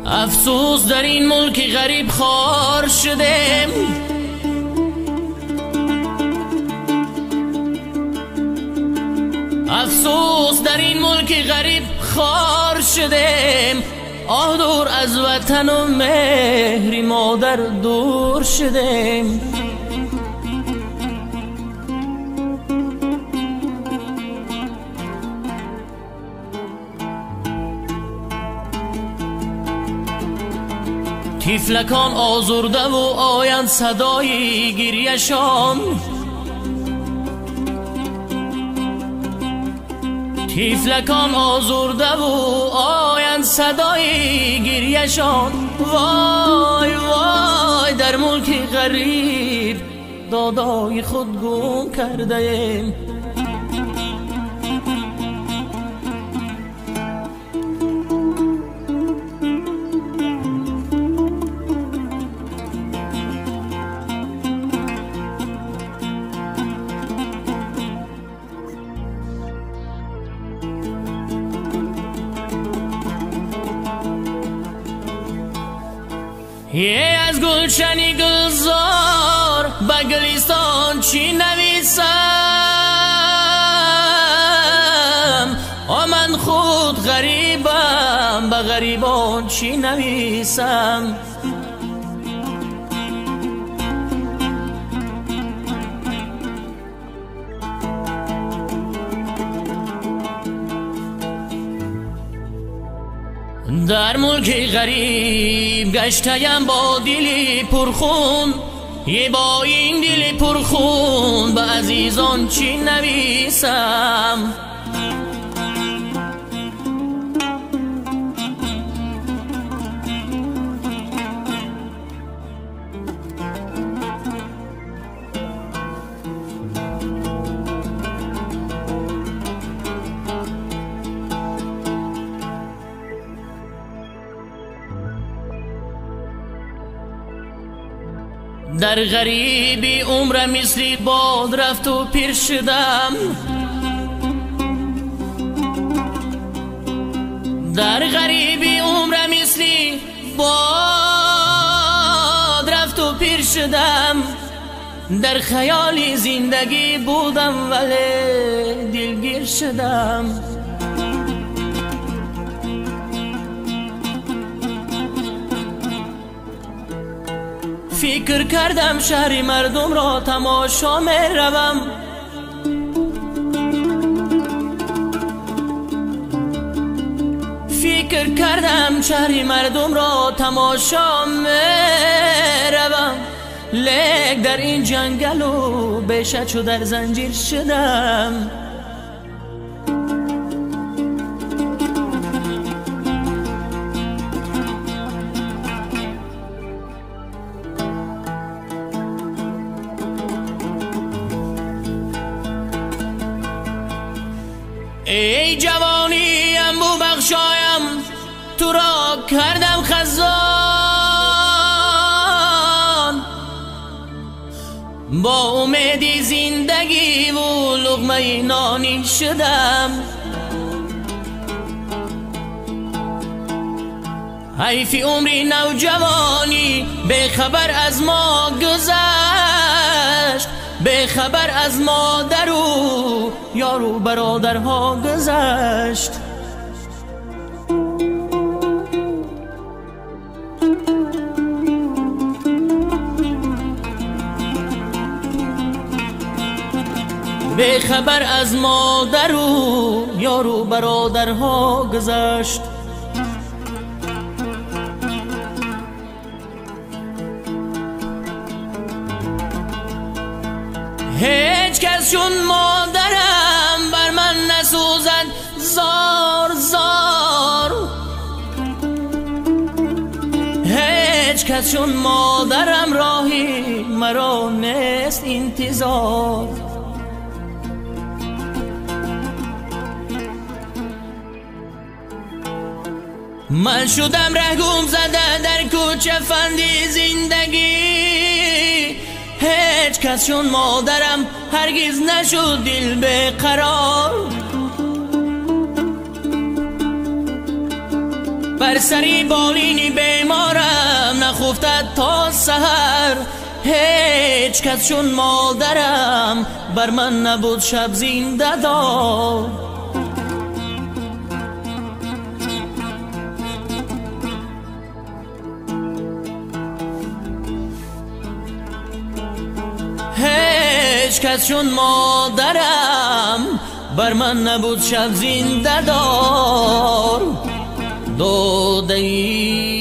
افسوس در این ملک غریب خوار شدیم، افسوس در این ملک غریب خوار شدیم. آه دور از وطن و مهری مادر دور شدیم. طفلکان آزرده و آیند صدای گریه‌شان، طفلکان آزرده و آیند صدای گریه‌شان. وای وای در ملک غریب دادای خود گم کرده ایم. از گلشنی گلزار به گلستان چی نویسم؟ من خود غریبم، به غریبان چی نویسم؟ در ملک غریب گشتیم با دلی پرخون، با این دل پرخون به عزیزان چی نویسم؟ در غریبی عمر مثل باد رفت و پیر شدم، در غریبی عمر مثل باد رفت و پیر شدم. در خیال زندگی بودم ولی دلگیر شدم. فکر کردم شهر مردم را تماشا می روم، فکر کردم شهر مردم را تماشا می روم. لیک در این جنگل و بهشت شو در زنجیر شدم. ای جوانیم بو بخشایم تو را کردم خزان، با امید زندگی و لقمه نانی شدم. حیف عمری نوجوانی به خبر از ما گذشت، به خبر از مادر و یار و برادرها گذشت. به خبر از مادر و یار و برادرها گذشت. هیچ کس چون مادرم بر من نسوزد زار زار، هیچ کس چون مادرم راهی مرا نیست انتظار. من شدم رهگم زده در کوچه فندی زندگی، هیچ کس چون مادرم هرگز نشد دل به قرار. به بر سری بالینی بیمارم نخفتد تا سحر. هیچ کس چون مادرم بر من نبود شب زنده دار. هیچ کس چون مادرم بر من نبود شب زنده دار. دوده‌ای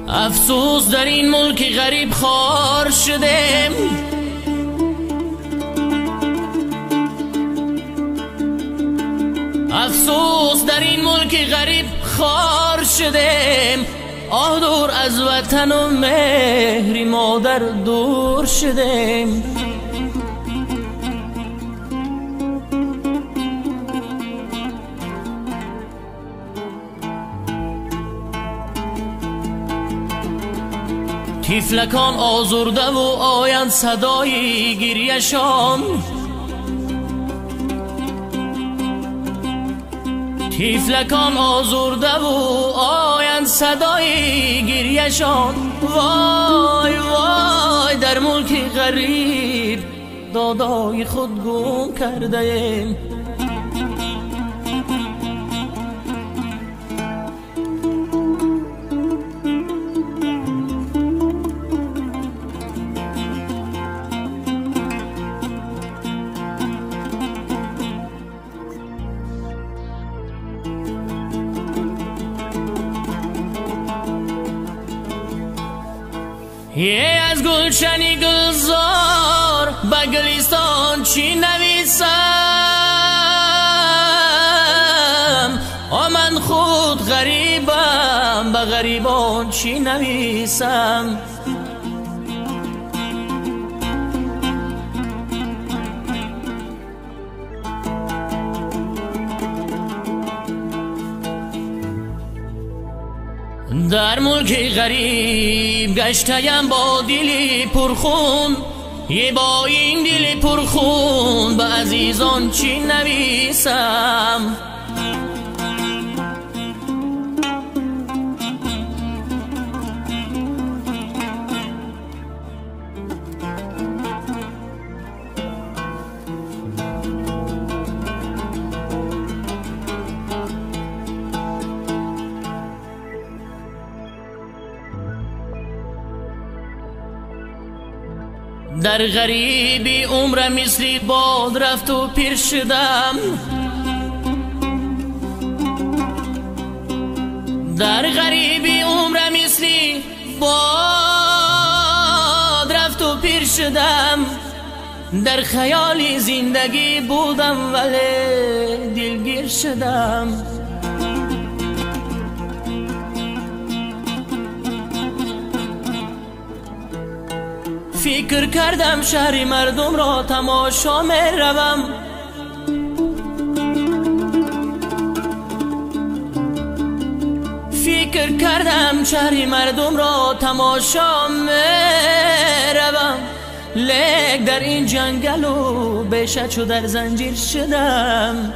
افسوس در این ملک غریب خوار شدم. افسوس در این ملک غریب خوار شدم. آه دور از وطن و مهری مادر دور شدم. طفلکان آزرده و آیند صدای گریه‌شان. طفلکان آزرده و آیند صدای گریه‌شان. وای وای در ملک غریب دادای خود گم کرده‌ام. یه از گلشنی گلزار به گلستان چی نویسم؟ من خود غریبم به غریبان چی نویسم؟ در ملک غریب گشتم با دلی پرخون. یه با این دل پرخون به عزیزان چی نویسم؟ در غریبی عمر مثلی باد رفت و پیر شدم. در غریبی عمر مثلی باد رفت و پیر شدم. در خیالی زندگی بودم ولی دلگیر شدم. فکر کردم شهر مردم را تماشا می روم. فکر کردم شهر مردم را تماشا می روم. لیک در این جنگل و بیشه چو در زنجیر شدم.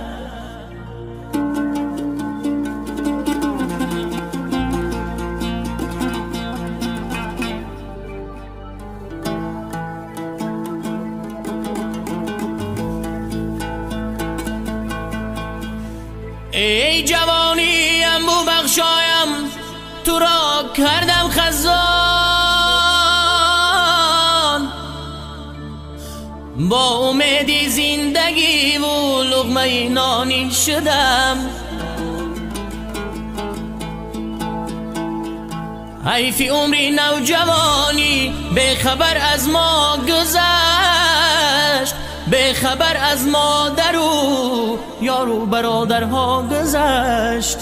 ای جوانیم بو بخشایم تو را کردم خزان. با امیدی زندگی و لقمه نانی شدم. حیف عمری نوجوانی به خبر از ما گذشت. به خبر از مادر و یار و برادرها گذشت.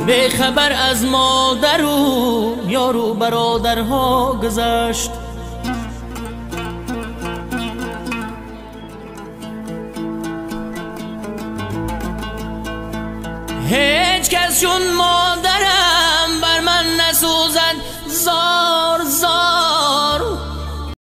به خبر از مادر و یار و برادرها گذشت. هیچ کس چون مادر